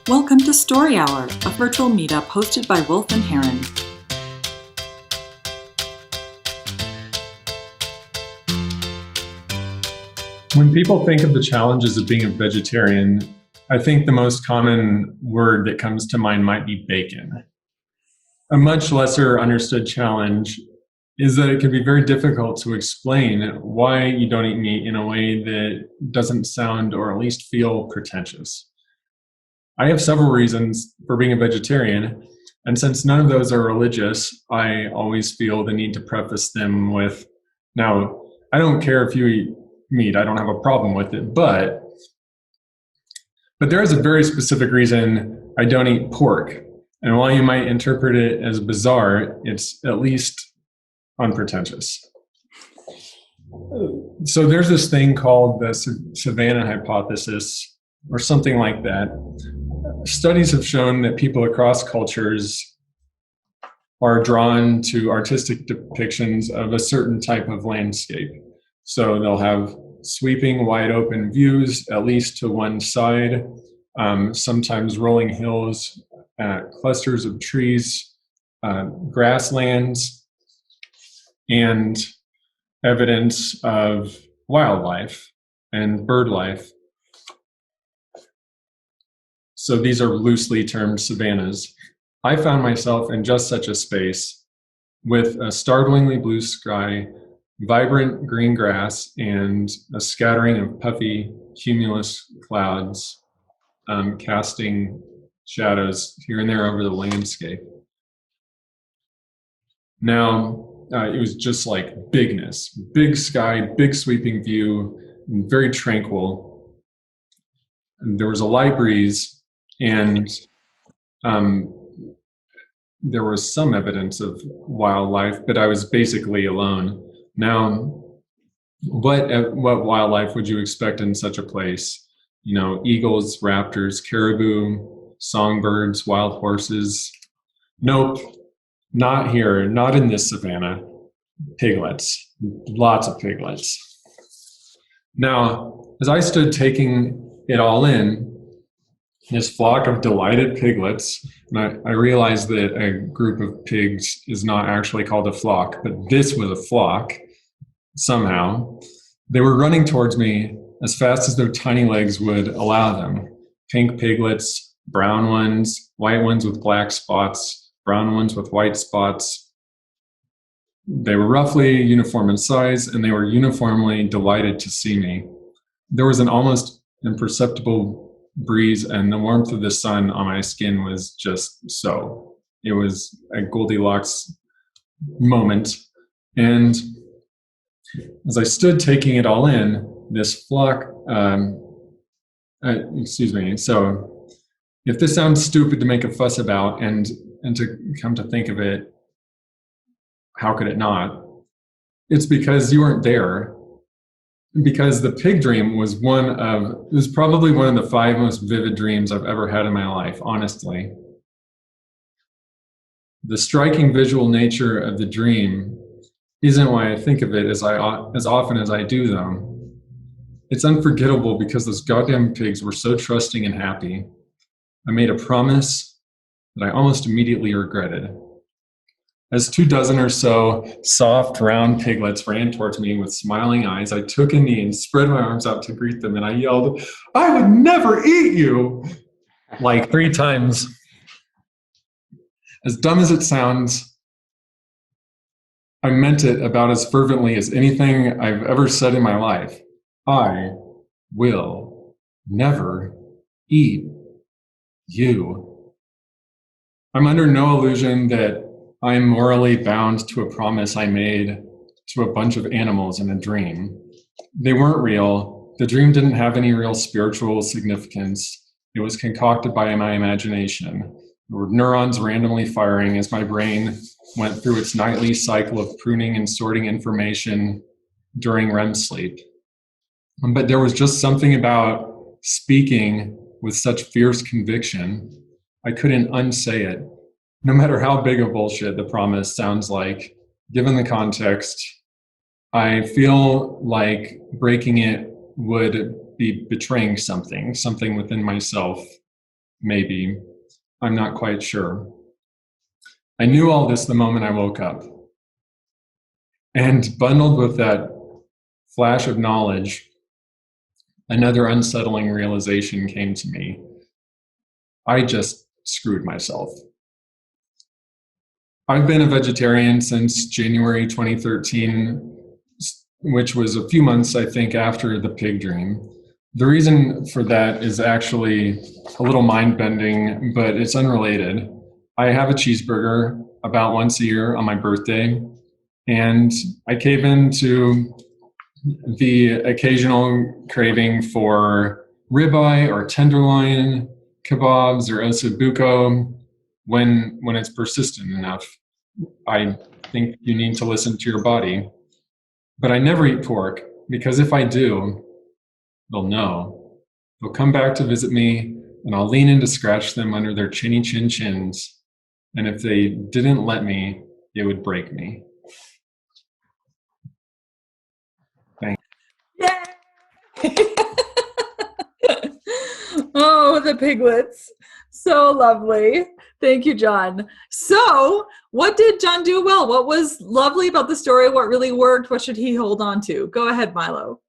Welcome to Story Hour, a virtual meetup hosted by Wolf and Heron. When people think of the challenges of being a vegetarian, I think the most common word that comes to mind might be bacon. A much lesser understood challenge is that it can be very difficult to explain why you don't eat meat in a way that doesn't sound or at least feel pretentious. I have several reasons for being a vegetarian, and since none of those are religious, I always feel the need to preface them with, now, I don't care if you eat meat, I don't have a problem with it, but there is a very specific reason I don't eat pork. And while you might interpret it as bizarre, it's at least unpretentious. So there's this thing called the savanna hypothesis, or something like that. Studies have shown that people across cultures are drawn to artistic depictions of a certain type of landscape. So they'll have sweeping, wide open views, at least to one side, sometimes rolling hills, clusters of trees, grasslands, and evidence of wildlife and bird life. So these are loosely termed savannas. I found myself in just such a space with a startlingly blue sky, vibrant green grass, and a scattering of puffy cumulus clouds casting shadows here and there over the landscape. Now, it was just like bigness, big sky, big sweeping view, very tranquil. And there was a light breeze, and there was some evidence of wildlife, but I was basically alone. Now, what wildlife would you expect in such a place? You know, eagles, raptors, caribou, songbirds, wild horses. Nope, not here, not in this savanna. Piglets, lots of piglets. Now, as I stood taking it all in, this flock of delighted piglets, and I realized that a group of pigs is not actually called a flock, but this was a flock somehow. They were running towards me as fast as their tiny legs would allow them. Pink piglets, brown ones, white ones with black spots, brown ones with white spots. They were roughly uniform in size, and they were uniformly delighted to see me. There was an almost imperceptible breeze, and the warmth of the sun on my skin was just so. It was a Goldilocks moment. And as I stood taking it all in, this flock, so if this sounds stupid to make a fuss about, and to come to think of it, how could it not? It's because you weren't there. Because the pig dream was probably one of the 5 most vivid dreams I've ever had in my life, honestly. The striking visual nature of the dream isn't why I think of it as often as I do, though. It's unforgettable because those goddamn pigs were so trusting and happy. I made a promise that I almost immediately regretted. As 24 or so soft, round piglets ran towards me with smiling eyes, I took a knee and spread my arms out to greet them, and I yelled, "I would never eat you!" like 3 times. As dumb as it sounds, I meant it about as fervently as anything I've ever said in my life. I will never eat you. I'm under no illusion that I'm morally bound to a promise I made to a bunch of animals in a dream. They weren't real. The dream didn't have any real spiritual significance. It was concocted by my imagination. There were neurons randomly firing as my brain went through its nightly cycle of pruning and sorting information during REM sleep. But there was just something about speaking with such fierce conviction. I couldn't unsay it. No matter how big of bullshit the promise sounds like, given the context, I feel like breaking it would be betraying something within myself. maybe. I'm not quite sure. I knew all this the moment I woke up. And bundled with that flash of knowledge, another unsettling realization came to me. I just screwed myself. I've been a vegetarian since January 2013, which was a few months, I think, after the pig dream. The reason for that is actually a little mind-bending, but it's unrelated. I have a cheeseburger about once a year on my birthday, and I cave into the occasional craving for ribeye or tenderloin, kebabs or ossobuco when it's persistent enough. I think you need to listen to your body. But I never eat pork, because if I do, they'll know. They'll come back to visit me, and I'll lean in to scratch them under their chinny chin chins. And if they didn't let me, it would break me. Thanks. Yay! Oh, the piglets. So lovely. Thank you, John. So what did John do well? What was lovely about the story? What really worked? What should he hold on to? Go ahead, Milo.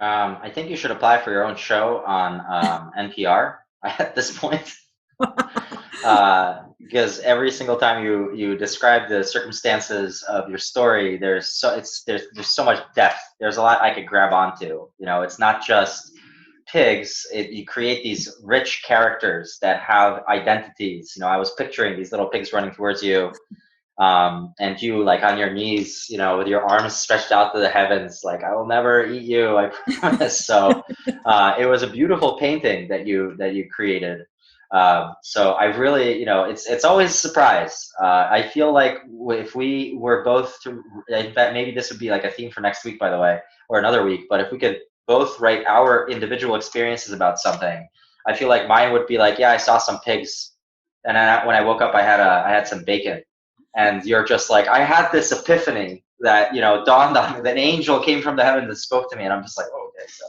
I think you should apply for your own show on NPR at this point. Because every single time you describe the circumstances of your story, there's so much depth. There's a lot I could grab onto. It's not just pigs. You create these rich characters that have identities. I was picturing these little pigs running towards you, and you like on your knees, with your arms stretched out to the heavens, like, I will never eat you, I promise. So it was a beautiful painting that you created. So I really, it's always a surprise. I feel like if we were both in fact, maybe this would be like a theme for next week, by the way, or another week, but if we could both write our individual experiences about something, I feel like mine would be like, yeah, I saw some pigs, and then when I woke up, I had some bacon. And you're just like, I had this epiphany that, dawned on me. That an angel came from the heavens and spoke to me. And I'm just like, oh, okay. So,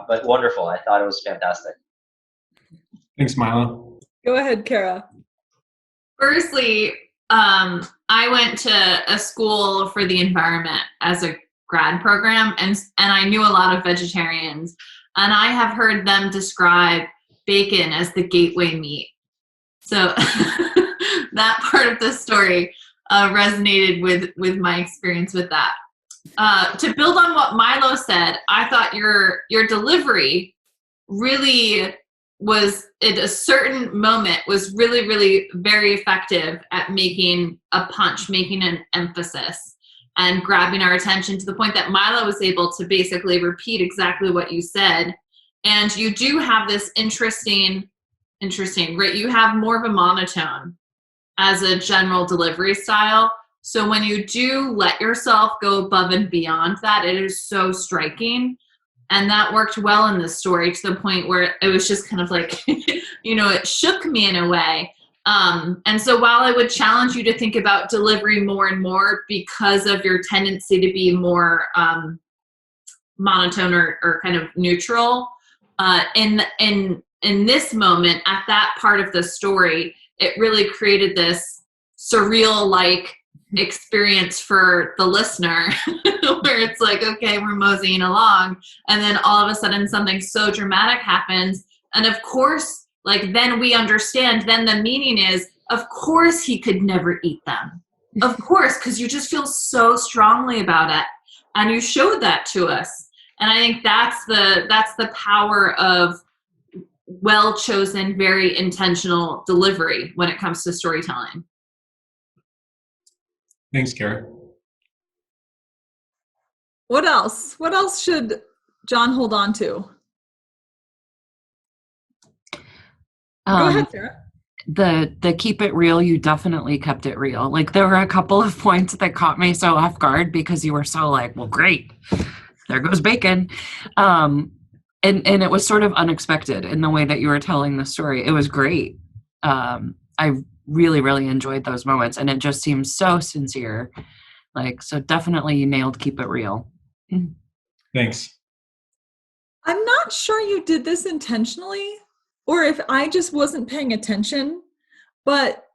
but wonderful. I thought it was fantastic. Thanks, Milo. Go ahead, Kara. Firstly, I went to a school for the environment as a grad program, and I knew a lot of vegetarians. And I have heard them describe bacon as the gateway meat. So that part of the story resonated with my experience with that. To build on what Milo said, I thought your delivery really was, at a certain moment, was really, really very effective at making a punch, making an emphasis, and grabbing our attention to the point that Milo was able to basically repeat exactly what you said. And you do have this interesting, right? You have more of a monotone as a general delivery style. So when you do let yourself go above and beyond that, it is so striking. And that worked well in this story, to the point where it was just kind of like, it shook me in a way. And so while I would challenge you to think about delivery more and more, because of your tendency to be more monotone or kind of neutral, in this moment, at that part of the story, it really created this surreal-like experience for the listener where it's like, okay, we're moseying along, and then all of a sudden something so dramatic happens, and of course, like, then we understand, then the meaning is, of course he could never eat them, of course, because you just feel so strongly about it, and you showed that to us. And I think that's the power of well-chosen, very intentional delivery when it comes to storytelling. Thanks, Kara. What else? What else should John hold on to? Go ahead, Sarah. The keep it real, you definitely kept it real. Like, there were a couple of points that caught me so off guard, because you were so like, well, great, there goes bacon. And it was sort of unexpected in the way that you were telling the story. It was great. I really, really enjoyed those moments, and it just seems so sincere. So definitely you nailed keep it real. Thanks. I'm not sure you did this intentionally, or if I just wasn't paying attention, but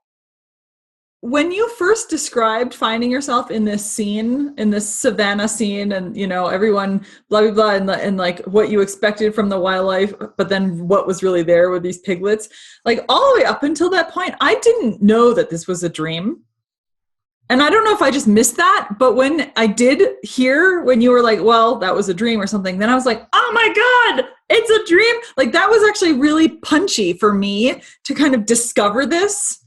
when you first described finding yourself in this scene, in this savannah scene, and everyone blah blah blah, and like what you expected from the wildlife, but then what was really there with these piglets, like all the way up until that point, I didn't know that this was a dream. And I don't know if I just missed that, but when I did hear when you were like, well, that was a dream or something, then I was like, oh my God, it's a dream. Like that was actually really punchy for me to kind of discover this.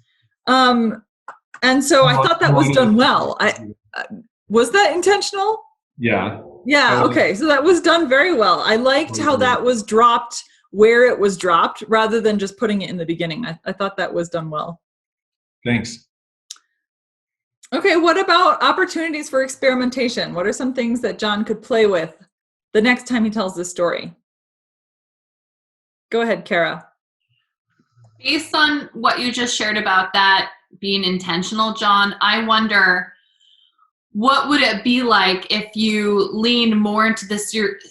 And so I thought that was done well. Was that intentional? Yeah. Yeah. Okay. So that was done very well. I liked how that was dropped where it was dropped rather than just putting it in the beginning. I thought that was done well. Thanks. Okay. What about opportunities for experimentation? What are some things that John could play with the next time he tells this story? Go ahead, Kara. Based on what you just shared about that being intentional, John, I wonder what would it be like if you lean more into the surreal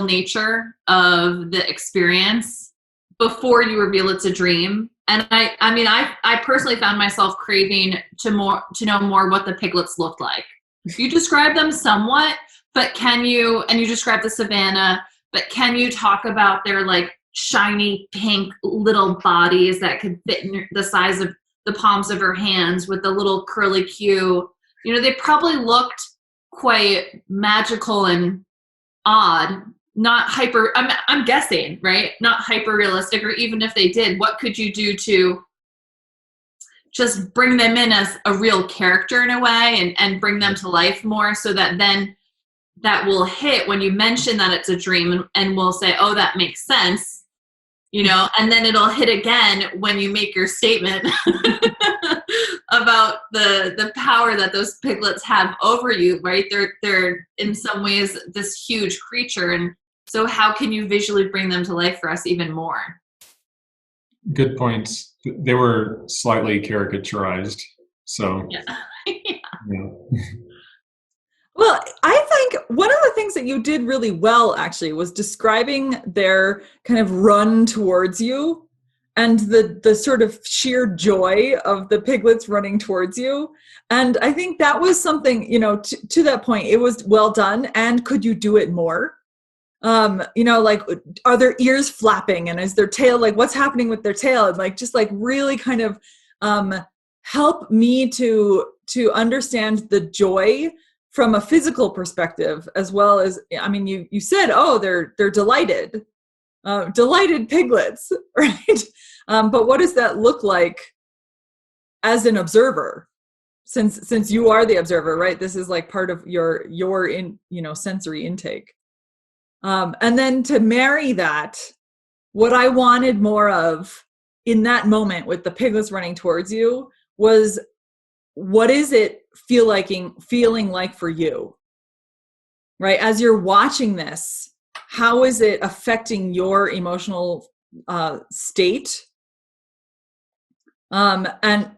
nature of the experience before you reveal it's a dream. And I personally found myself craving to know more what the piglets looked like. You describe them somewhat, but and you describe the savannah, but can you talk about their like shiny pink little bodies that could fit in the size of the palms of her hands with the little curly Q? They probably looked quite magical and odd, not hyper, I'm guessing, right? Not hyper realistic, or even if they did, what could you do to just bring them in as a real character in a way and bring them to life more, so that then that will hit when you mention that it's a dream, and we'll say, oh, that makes sense. And then it'll hit again when you make your statement about the power that those piglets have over you, right? They're in some ways this huge creature. And so how can you visually bring them to life for us even more? Good points. They were slightly caricaturized. So, yeah. yeah. Well, I think one of the things that you did really well actually was describing their kind of run towards you and the sort of sheer joy of the piglets running towards you. And I think that was something, to that point, it was well done. And could you do it more? Like, are their ears flapping, and is their tail, like, what's happening with their tail? And like, just like really kind of help me to understand the joy from a physical perspective, as well as, you said, oh, they're delighted piglets, right? But what does that look like as an observer? Since you are the observer, right? This is like part of your sensory intake. And then to marry that, what I wanted more of in that moment with the piglets running towards you was, what is it feeling like for you, right? As you're watching this, how is it affecting your emotional state? And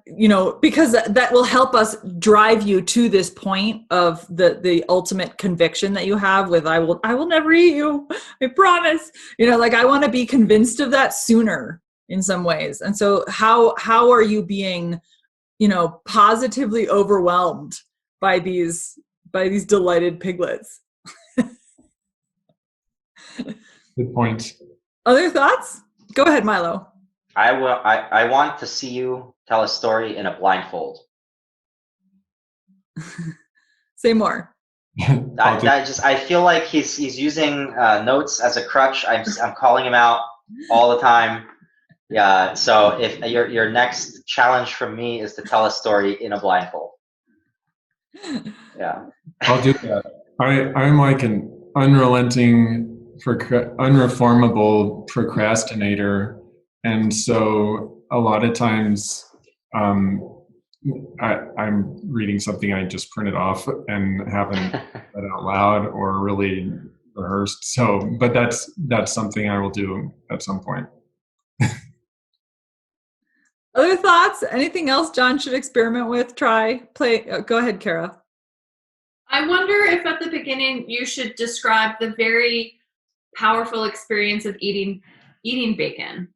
because that will help us drive you to this point of the ultimate conviction that you have with, I will never eat you, I promise. Like, I want to be convinced of that sooner in some ways. And so how are you being positively overwhelmed by these delighted piglets? Good point. Other thoughts? Go ahead, Milo. I want to see you tell a story in a blindfold. Say more. I feel like he's using notes as a crutch. I'm calling him out all the time. Yeah. So if your next challenge from me is to tell a story in a blindfold. Yeah. I'll do that. I'm like an unrelenting, unreformable procrastinator. And so a lot of times I'm reading something I just printed off and haven't read out loud or really rehearsed. So, but that's something I will do at some point. Other thoughts? Anything else John should experiment with, try, play? Go ahead, Kara. I wonder if at the beginning you should describe the very powerful experience of eating bacon.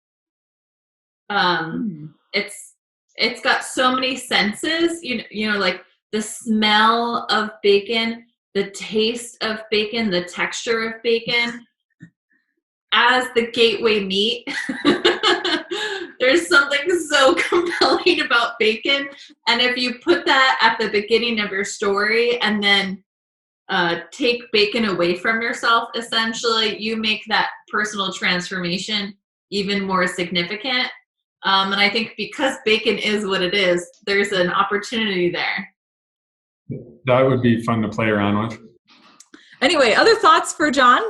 It's got so many senses, you know, like the smell of bacon, the taste of bacon, the texture of bacon as the gateway meat. There's something so compelling about bacon. And if you put that at the beginning of your story and then take bacon away from yourself, essentially, you make that personal transformation even more significant. And I think because bacon is what it is, there's an opportunity there. That would be fun to play around with. Anyway, other thoughts for John?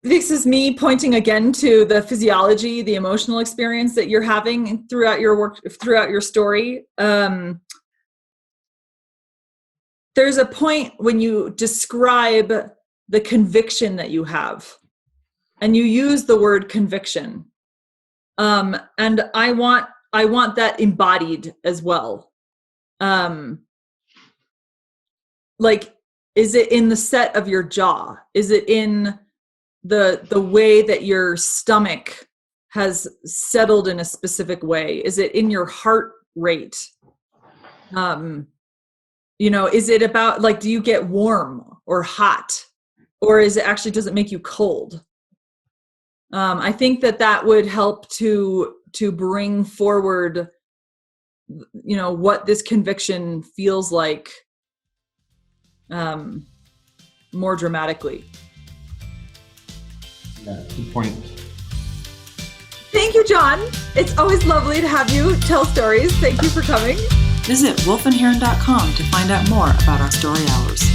This is me pointing again to the physiology, the emotional experience that you're having throughout your work, throughout your story. There's a point when you describe the conviction that you have, and you use the word conviction. And I want that embodied as well. Like, is it in the set of your jaw? Is it in the way that your stomach has settled in a specific way? Is it in your heart rate? You know, is it about, like, do you get warm or hot, or is it actually, does it make you cold? I think that would help to bring forward, you know, what this conviction feels like more dramatically. Yeah, good point. Thank you, John. It's always lovely to have you tell stories. Thank you for coming. Visit wolfandheron.com to find out more about our story hours.